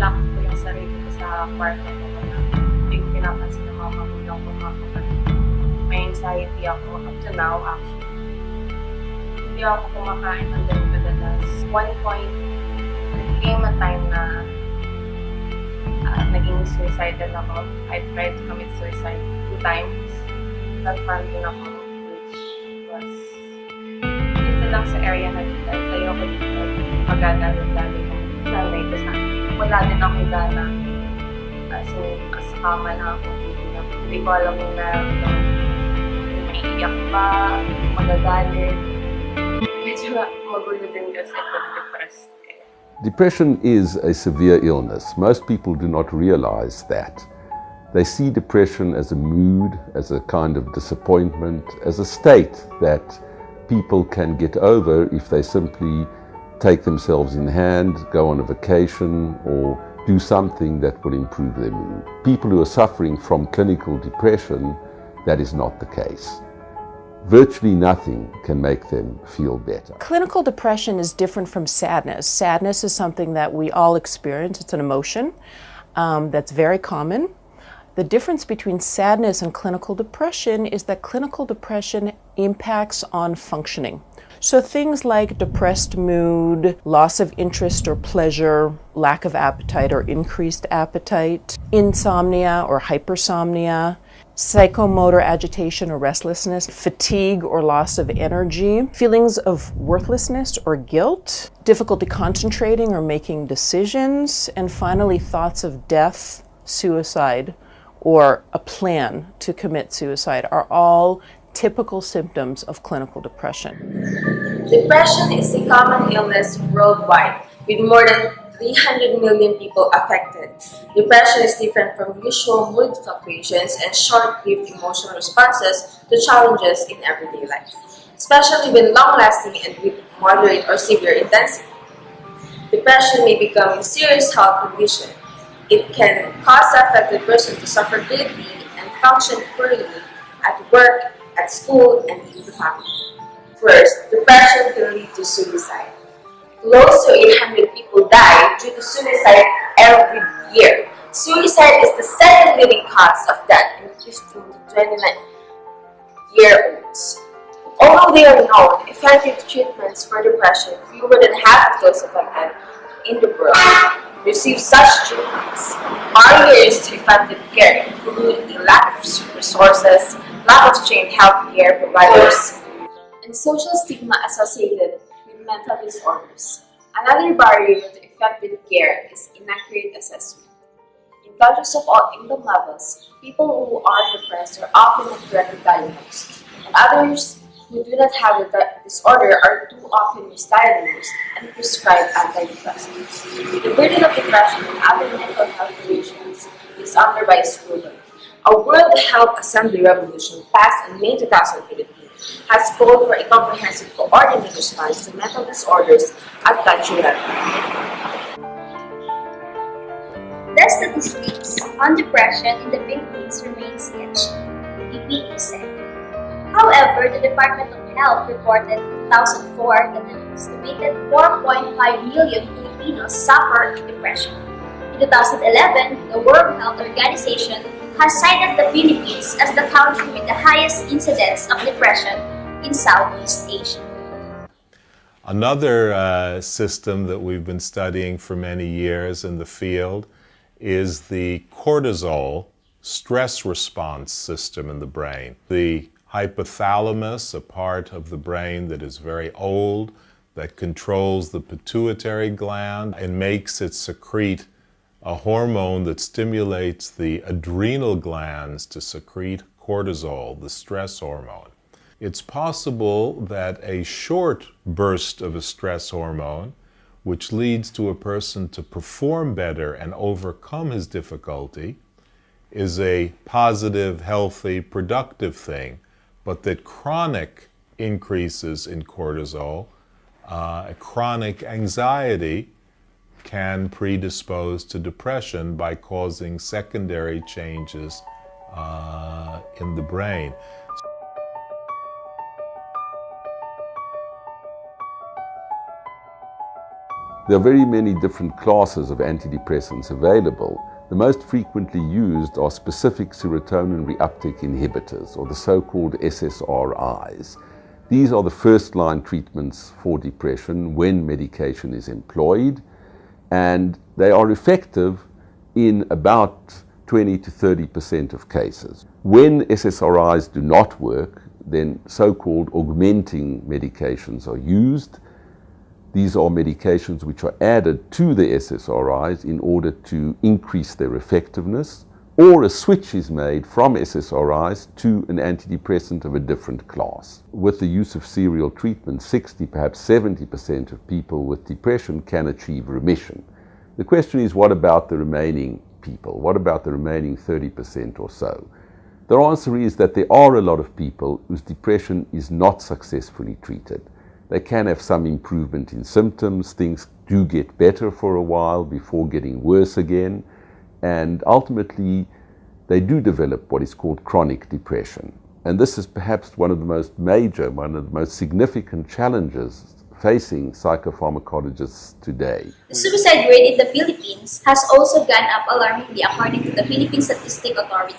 nilak ko yung sarili ko sa kwarto ko na hindi ko pinapansin ng mga magulang ko, mga kapatid. May anxiety ako up to now actually. Hindi ako kumakain ng ganun kadalas. One point, there came a time na naging suicidal ako. I tried to commit suicide 2 times. Nag-farm din ako, which was dito lang sa area na dito. Tayo ko dito. Magagalit-lalo yung nanay ko sa akin. Wala din ako gana. So, sa kama na ako. Hindi ko alam yung nararamdaman. Iiyak ba? Magagalit? Medyo magulo din kasi pag depressed. Depression is a severe illness. Most people do not realize that. They see depression as a mood, as a kind of disappointment, as a state that people can get over if they simply take themselves in hand, go on a vacation, or do something that will improve their mood. People who are suffering from clinical depression, that is not the case. Virtually nothing can make them feel better. Clinical depression is different from sadness. Sadness is something that we all experience. It's an emotion that's very common. The difference between sadness and clinical depression is that clinical depression impacts on functioning. So things like depressed mood, loss of interest or pleasure, lack of appetite or increased appetite, insomnia or hypersomnia, psychomotor agitation or restlessness, fatigue or loss of energy, feelings of worthlessness or guilt, difficulty concentrating or making decisions, and finally thoughts of death, suicide, or a plan to commit suicide are all typical symptoms of clinical depression. Depression is a common illness worldwide, with more than 300 million people affected. Depression is different from usual mood fluctuations and short-lived emotional responses to challenges in everyday life, especially when long-lasting and with moderate or severe intensity. Depression may become a serious health condition. It can cause the affected person to suffer greatly and function poorly at work, at school, and in the family. First, depression can lead to suicide. Close to 800 people die due to suicide every year. Suicide is the second leading cause of death in 15 to 29-year-olds. Although there are known effective treatments for depression, fewer than half of those affected in the world receive such treatments. Barriers to effective care include a lack of resources, lack of trained healthcare providers, and social stigma associated with mental disorders. Another barrier to effective care is inaccurate assessment. In countries of all income levels, people who are depressed are often incorrectly diagnosed, and others who do not have the disorder are too often misdiagnosed and prescribed antidepressants. The burden of depression and other mental health conditions is under vice ruler. A World Health Assembly resolution passed in May 2018 has called for a comprehensive coordinated response to mental disorders at country level. The statistics on depression in the Philippines remain sketchy, EPA said. However, the Department of Health reported in 2004 that an estimated 4.5 million Filipinos suffer depression. In 2011, the World Health Organization has cited the Philippines as the country with the highest incidence of depression in Southeast Asia. Another system that we've been studying for many years in the field is the cortisol stress response system in the brain. The hypothalamus, a part of the brain that is very old, that controls the pituitary gland and makes it secrete a hormone that stimulates the adrenal glands to secrete cortisol, the stress hormone. It's possible that a short burst of a stress hormone, which leads to a person to perform better and overcome his difficulty, is a positive, healthy, productive thing, but that chronic increases in cortisol, chronic anxiety, can predispose to depression by causing secondary changes in the brain. There are very many different classes of antidepressants available. The most frequently used are specific serotonin reuptake inhibitors, or the so-called SSRIs. These are the first-line treatments for depression when medication is employed, and they are effective in about 20 to 30% of cases. When SSRIs do not work, then so-called augmenting medications are used. These are medications which are added to the SSRIs in order to increase their effectiveness, or a switch is made from SSRIs to an antidepressant of a different class. With the use of serial treatment, 60, perhaps 70% of people with depression can achieve remission. The question is, what about the remaining people? What about the remaining 30% or so? The answer is that there are a lot of people whose depression is not successfully treated. They can have some improvement in symptoms, things do get better for a while before getting worse again, and ultimately they do develop what is called chronic depression. And this is perhaps one of the most major, one of the most significant challenges facing psychopharmacologists today. The suicide rate in the Philippines has also gone up alarmingly according to the Philippine Statistics Authority.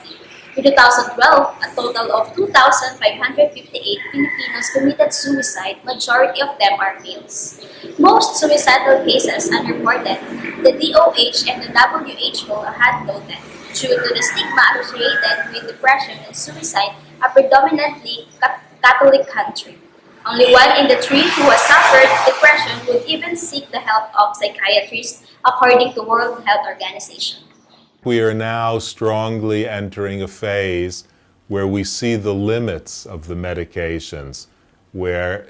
In 2012, a total of 2,558 Filipinos committed suicide, majority of them are males. Most suicidal cases unreported, the DOH and the WHO had noted, due to the stigma associated with depression and suicide, a predominantly Catholic country. Only 1 in 3 who has suffered depression would even seek the help of psychiatrists, according to World Health Organization. We are now strongly entering a phase where we see the limits of the medications, where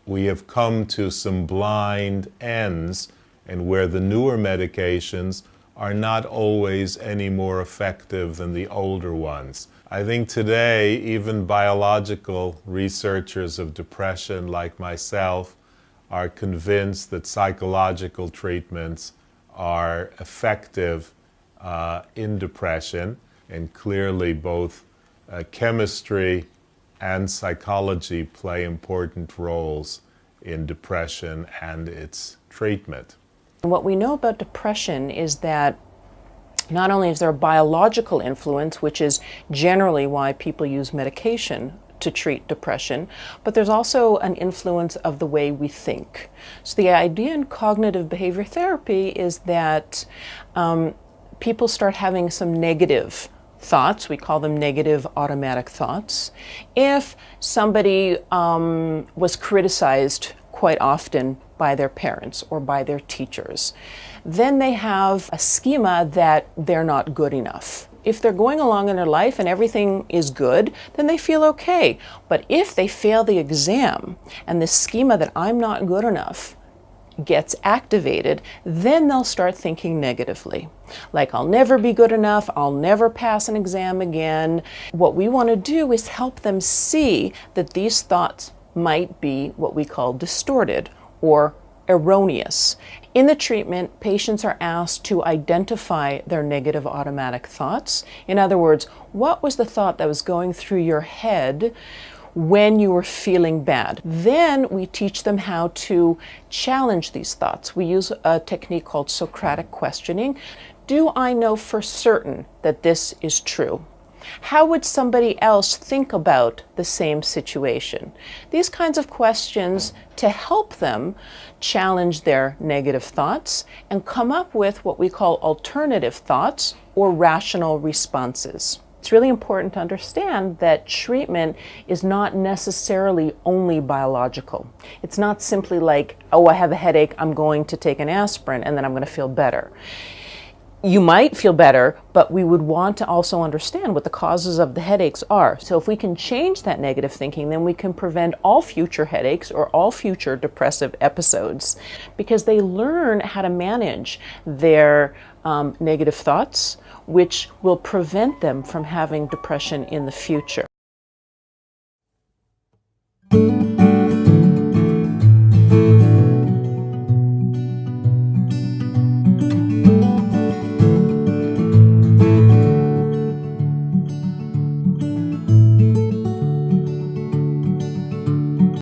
we have come to some blind ends, and where the newer medications are not always any more effective than the older ones. I think today, even biological researchers of depression like myself are convinced that psychological treatments are effective in depression, and clearly both chemistry and psychology play important roles in depression and its treatment. What we know about depression is that not only is there a biological influence, which is generally why people use medication to treat depression, but there's also an influence of the way we think. So the idea in cognitive behavior therapy is that people start having some negative thoughts. We call them negative automatic thoughts. If somebody was criticized quite often by their parents or by their teachers, then they have a schema that they're not good enough. If they're going along in their life and everything is good, then they feel okay. But if they fail the exam and the schema that I'm not good enough gets activated, then they'll start thinking negatively. Like, I'll never be good enough, I'll never pass an exam again. What we want to do is help them see that these thoughts might be what we call distorted or erroneous. In the treatment, patients are asked to identify their negative automatic thoughts. In other words, what was the thought that was going through your head when you were feeling bad? Then we teach them how to challenge these thoughts. We use a technique called Socratic questioning. Do I know for certain that this is true? How would somebody else think about the same situation? These kinds of questions to help them challenge their negative thoughts and come up with what we call alternative thoughts or rational responses. It's really important to understand that treatment is not necessarily only biological. It's not simply like, oh, I have a headache, I'm going to take an aspirin and then I'm going to feel better. You might feel better, but we would want to also understand what the causes of the headaches are. So if we can change that negative thinking, then we can prevent all future headaches or all future depressive episodes, because they learn how to manage their negative thoughts, which will prevent them from having depression in the future.